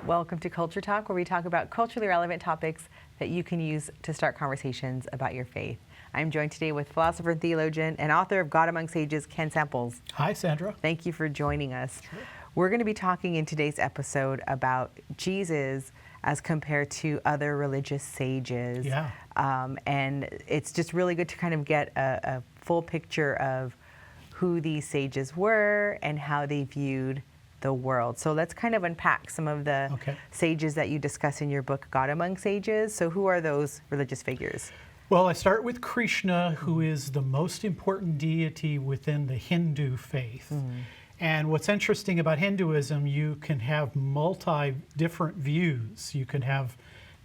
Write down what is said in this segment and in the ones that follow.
Welcome to Culture Talk, where we talk about culturally relevant topics that you can use to start conversations about your faith. I'm joined today with philosopher, theologian, and author of God Among Sages, Ken Samples. Hi, Sandra. Thank you for joining us. Sure. We're going to be talking in today's episode about Jesus as compared to other religious sages. Yeah. And it's just really good to kind of get a full picture of who these sages were and how they viewed the world. So let's kind of unpack some of the sages that you discuss in your book, God Among Sages. So who are those religious figures? Well, I start with Krishna, who is the most important deity within the Hindu faith. And what's interesting about Hinduism, you can have different views. You can have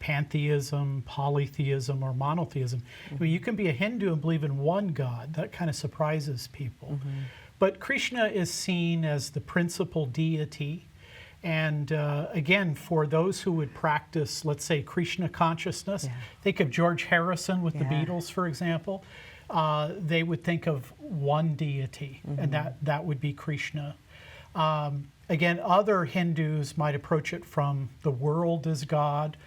pantheism, polytheism, or monotheism. I mean, you can be a Hindu and believe in one God. That kind of surprises people. But Krishna is seen as the principal deity. And again, for those who would practice, let's say, Krishna consciousness, think of George Harrison with the Beatles, for example. They would think of one deity, and that would be Krishna. Again, other Hindus might approach it from the world as God.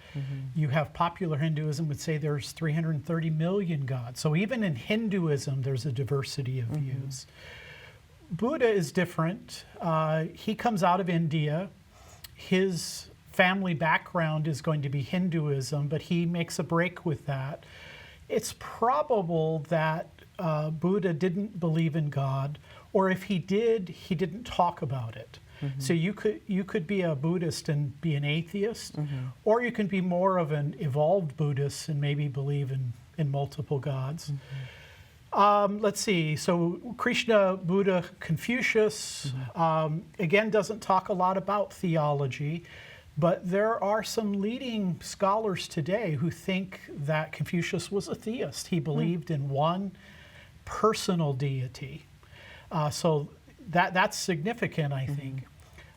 You have popular Hinduism would say there's 330 million gods. So even in Hinduism, there's a diversity of views. Buddha is different. He comes out of India. His family background is going to be Hinduism, but he makes a break with that. It's probable that Buddha didn't believe in God, or if he did, he didn't talk about it. So you could be a Buddhist and be an atheist, or you can be more of an evolved Buddhist and maybe believe in multiple gods. Let's see, so Krishna, Buddha, Confucius, again, doesn't talk a lot about theology, but there are some leading scholars today who think that Confucius was a theist. He believed in one personal deity. So that's significant, I think.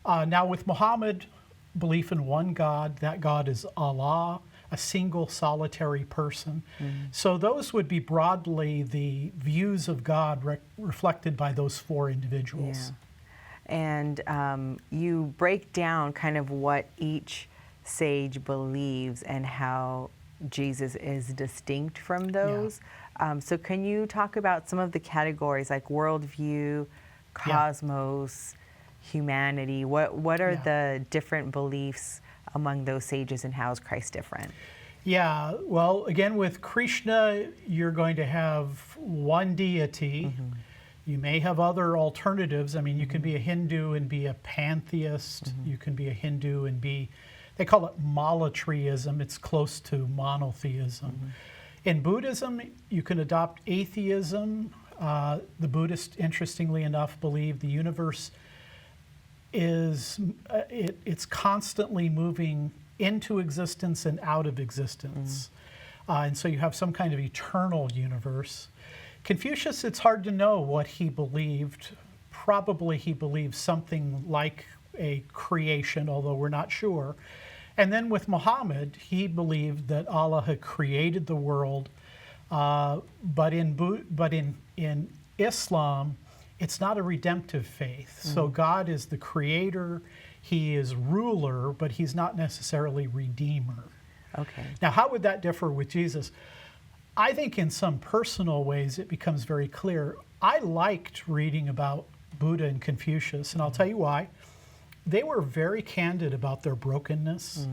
Now with Muhammad, belief in one God, that God is Allah, a single solitary person. So those would be broadly the views of God reflected by those four individuals. And you break down kind of what each sage believes and how Jesus is distinct from those. So can you talk about some of the categories like worldview, cosmos, humanity? What are the different beliefs among those sages, and how is Christ different? Yeah, well, again, with Krishna, you're going to have one deity. You may have other alternatives. I mean, you can be a Hindu and be a pantheist. You can be a Hindu and be, they call it monotheism. It's close to monotheism. In Buddhism, you can adopt atheism. The Buddhists, interestingly enough, believe the universe is it's constantly moving into existence and out of existence. And so you have some kind of eternal universe. Confucius, it's hard to know what he believed. Probably he believed something like a creation, although we're not sure. And then with Muhammad, he believed that Allah had created the world, but in Islam, it's not a redemptive faith. So God is the creator, he is ruler, but he's not necessarily redeemer. Now, how would that differ with Jesus? I think in some personal ways it becomes very clear. I liked reading about Buddha and Confucius, and I'll tell you why. They were very candid about their brokenness.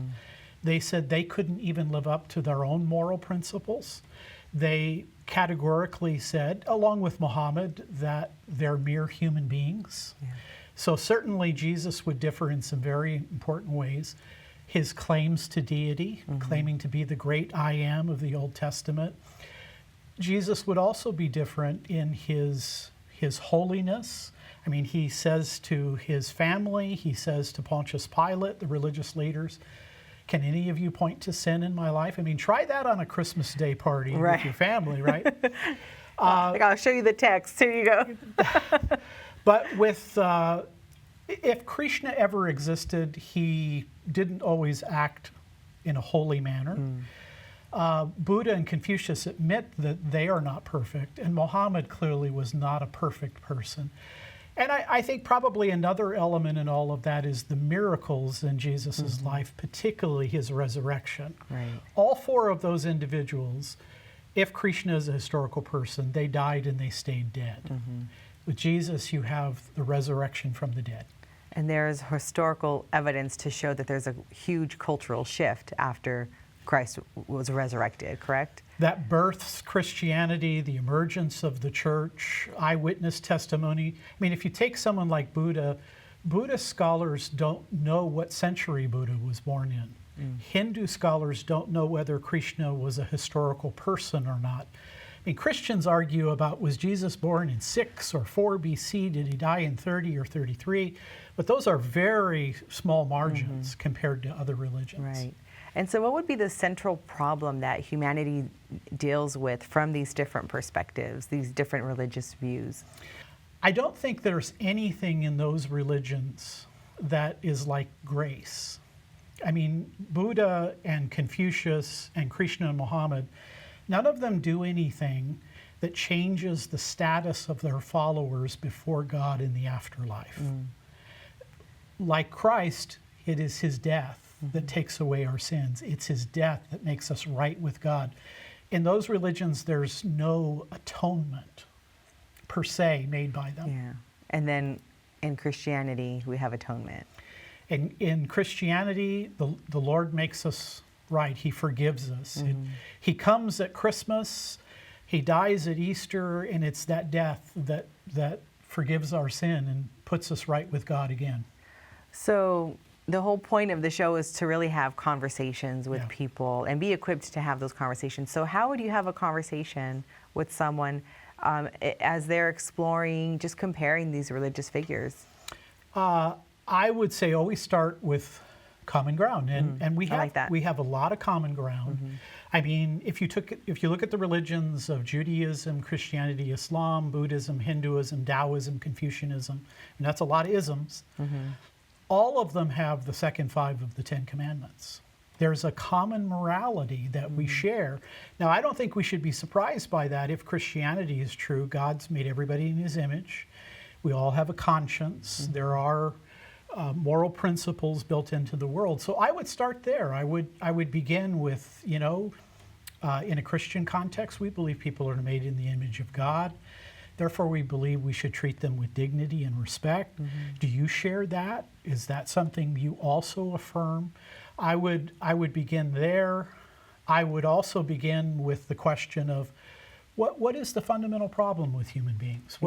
They said they couldn't even live up to their own moral principles. They categorically said, along with Muhammad, that they're mere human beings. So certainly Jesus would differ in some very important ways. His claims to deity, claiming to be the great I am of the Old Testament. Jesus would also be different in his holiness. I mean, he says to his family, he says to Pontius Pilate, the religious leaders, can any of you point to sin in my life? I mean, try that on a Christmas Day party with your family, right? I'll show you the text. Here you go. But with, if Krishna ever existed, he didn't always act in a holy manner. Buddha and Confucius admit that they are not perfect, and Muhammad clearly was not a perfect person. And I think probably another element in all of that is the miracles in Jesus' life, particularly his resurrection. Right. All four of those individuals, if Krishna is a historical person, they died and they stayed dead. With Jesus, you have the resurrection from the dead. And there's historical evidence to show that there's a huge cultural shift after Christ was resurrected, correct? That births Christianity, the emergence of the church, eyewitness testimony. I mean, if you take someone like Buddha, Buddhist scholars don't know what century Buddha was born in. Hindu scholars don't know whether Krishna was a historical person or not. I mean, Christians argue about, was Jesus born in 6 or 4 BC? Did he die in 30 or 33? But those are very small margins compared to other religions. Right. And so what would be the central problem that humanity deals with from these different perspectives, these different religious views? I don't think there's anything in those religions that is like grace. I mean, Buddha and Confucius and Krishna and Muhammad, none of them do anything that changes the status of their followers before God in the afterlife. Like Christ, it is his death that takes away our sins. It's his death that makes us right with God. In those religions, there's no atonement per se made by them. Yeah. And then in Christianity, we have atonement. In Christianity, the Lord makes us right. He forgives us. He comes at Christmas, he dies at Easter, and it's that death that forgives our sin and puts us right with God again. So the whole point of the show is to really have conversations with people and be equipped to have those conversations. So how would you have a conversation with someone as they're exploring, just comparing these religious figures? I would say always start with common ground, and we have a lot of common ground. I mean, if you look at the religions of Judaism, Christianity, Islam, Buddhism, Hinduism, Taoism, Confucianism, and that's a lot of isms. All of them have the second 5 of the 10 Commandments. There's a common morality that we share. Now, I don't think we should be surprised by that. If Christianity is true, God's made everybody in his image. We all have a conscience. There are moral principles built into the world. So I would start there. I would begin with, in a Christian context, we believe people are made in the image of God. Therefore, we believe we should treat them with dignity and respect. Do you share that? Is that something you also affirm? I would begin there. I would also begin with the question of what is the fundamental problem with human beings?